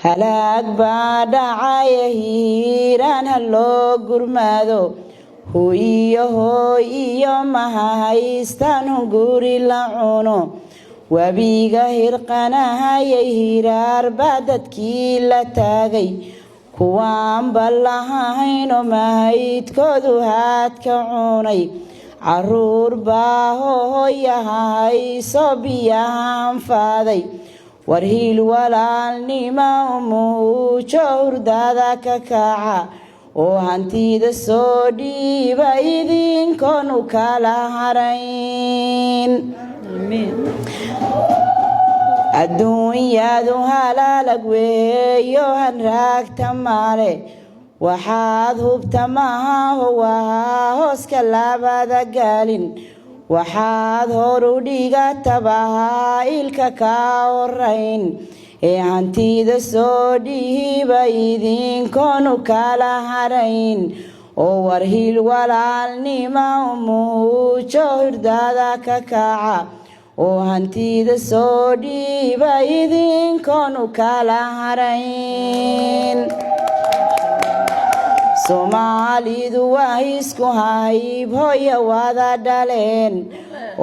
halaag baa dhacaya hiiraan ha loo gurmado hooy iyo maha haystaan hunguri la cuno wabiga hirqanahayay hiraar baa dadkii la taagay kuwaan ballahayno mahaydkoodu haadka cunay caruur baa hooyahayso biyahaan faaday war hiil walaalnima umuujo hurdada ka kaca oo hantida soo dhiiba idinkoonu kala harayn adduunyadu halaalag weeyo hanraagta male waxaad hubta maha waa hooska labada gaalin waxaad horu dhigatabahaa ilka ka horayn ee hantida soo dhiiba idinkoonu kala harayn oo war hiil walaalnima umuujo hurdada ka kaca oo hantida soo dhiiba idinkoonu kala harayn Soomaalidu waa isku hayb hooyo wada dhaleen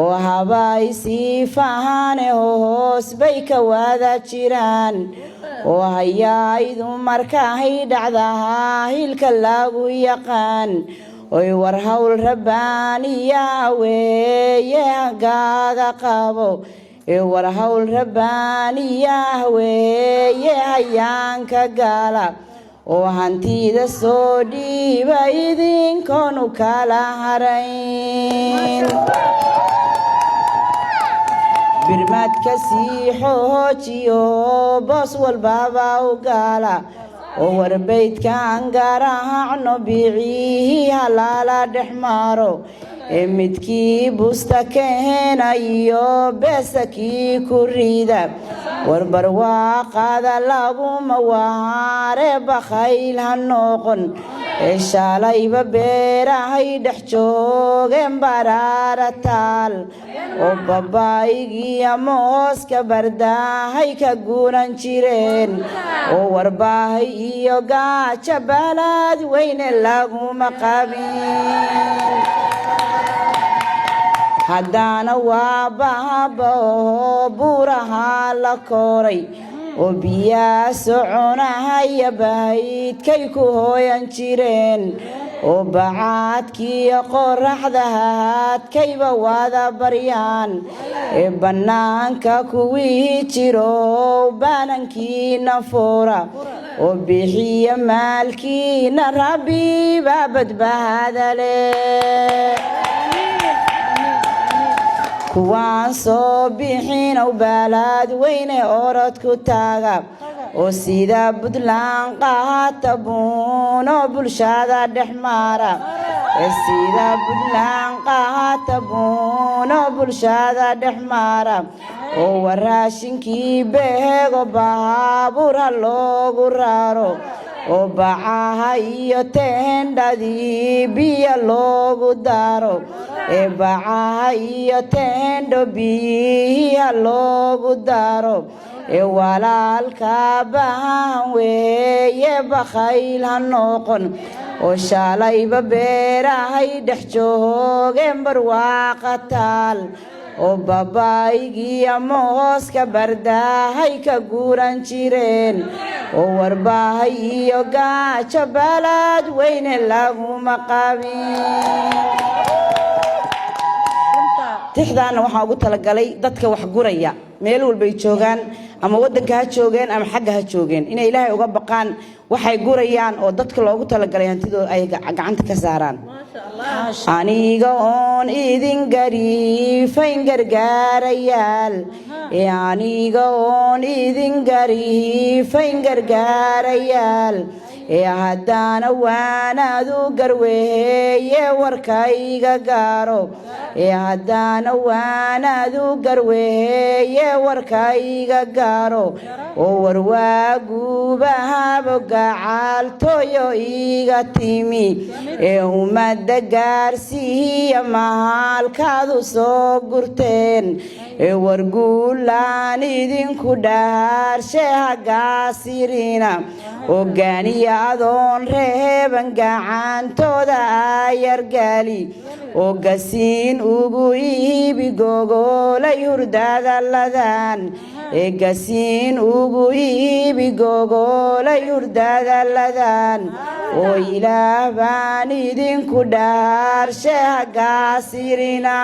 oo habaysii fahane hoos bay ka wada jiraan oo hayaydu markay dhacdaha hilka lagu yaqaan oy war hawl rabbaaniya weeye hagaaga qabo ee war hawl rabbaaniya weeye hayaanka gaala oo hantida soo dhiiba idinkoonu kala harayn birmadka sii xoojiyo boos walbaba u gaala oo warbaydkan garaacno biciihii halaala dhex maro ee midkii busta keenayo beesa kii ku rida warbarwaaqada laguma waare bakhayl ha noqon ee shalayba beerahay dhex joogeen baraara taal oo babaaygiiyo mooska bardaahay ka guuran jireen oo warbaahay iyo gaaja balaad weyne laguma qabin haddana waa baaba oo buuraha la koray oo biyaa soconahaya bahaydkay ku hooyan jireen oo bacaadkiiyo qoraxda haadkayba wada baryaan ee bannaanka kuwii jiro baanankiina fuura oo bixiya maalkiina rabbi baa badbaada leh kuwaan soo bixinow baalaad weyne orod ku taaga oo sida Puntland qaata buuno bulshada dhex mara ee sida Puntland qaata buuno bulshada dhex mara oo waraashinkii beego baabuur ha loogu raro oo bacaha iyo teendhadii biyo loogu daro ee bacaha iyo teendho biyihii ha loogu daro ee walaalka bahan weeye bakhayl ha noqon oo shalayba beerahay dhex joogeen barwaaqa taal oo babaaygiiyo ama hooska bardaahay ka guuran jireen oo warbaahay iyo gaajo balaad weyne laguma qabin tixdaana waxaan ugu talagalay dadka wax guraya meel walbay joogaan ama wadanka ha joogeen ama xagga ha joogeen inay ilaahay uga baqaan waxay gurayaan oo dadka loogu talagalay hantidooda ay gacanta ka saaraan aniga oon idin gariifayn gargaarayaal aniga oon idin gariifayn gargaarayaal haddana waanadu garweeye warkayga gaaro haddana waanadu garweeye warkayga gaaro oo warwaaguubahabo gacaaltooyo iga timi ummadda gaarsiiya mahalkaadu soo gurteen warguulaan idinku dhaarshe hagaasirina ogaaniya adoon reeban gacantooda ayargaali oo gasiin ugu iibi gogolay hurdadaladaan gasiin ugu iibi gogolay hurdadaladaan oo ilaah baan idinku dhaarshe hagaasirina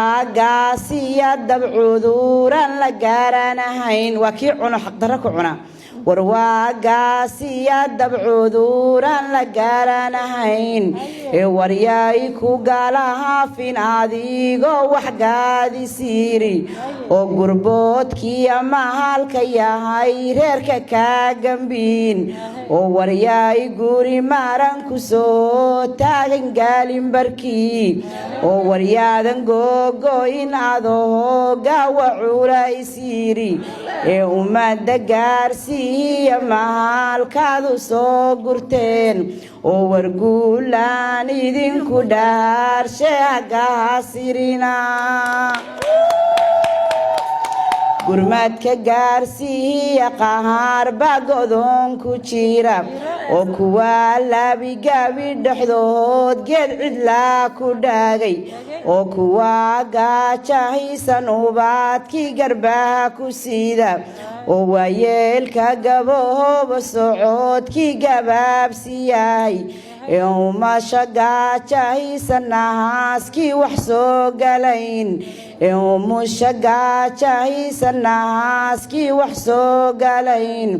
warwaagaasiya dabcuduuran la gaaranahayn waa kii cuno xaqdarro ku cuna warwaagaasiya dabcuduuran la gaaranahayn waryay ku galahaafin adigoo waxgaadi siiri oo gurboodkii mahalka yahay reerka kaa gambiin oo waryay guri maran ku soo taagan gaalinbarkii oo waryaadan googoyn adoo gaawa culaysiiri ummadda gaarsiiya mahalkaadu soo gurteen oo warguulaan idinku dhaarshe hagaasirina gurmadka gaarsiiya qahaar baa go'doon ku jira oo kuwa labigabi dhexdood geed cidlaa ku dhaagay oo kuwa gaajahaysan ubaadkii garbaha ku siida oo waayeelka gabahooba socodkii gabaabsi yahay umasha gaajahaysan nahaaskii wax soo galayn umusha gaajahaysan nahaaskii wax soo galayn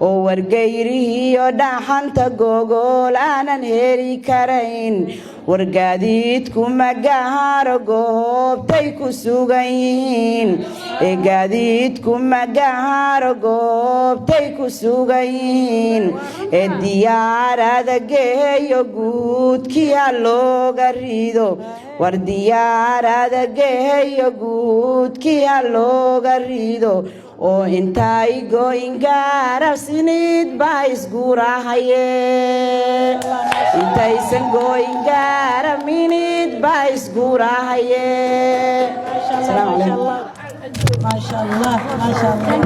oo wargayrihiyo dhaxanta gogol aanan heli karayn wargaadiidku magaharo goobtay ku sugan yihiin gaadiidku magaharo goobtay ku sugan yihiin diyaarada geeyo guudkii ha looga rido war diyaarada geeyo guudkii ha looga rido oo intay goyn gaarabsinid baa isgurahaye intaysan goyn gaaraminid baa isgurahaye ما شاء الله ما شاء الله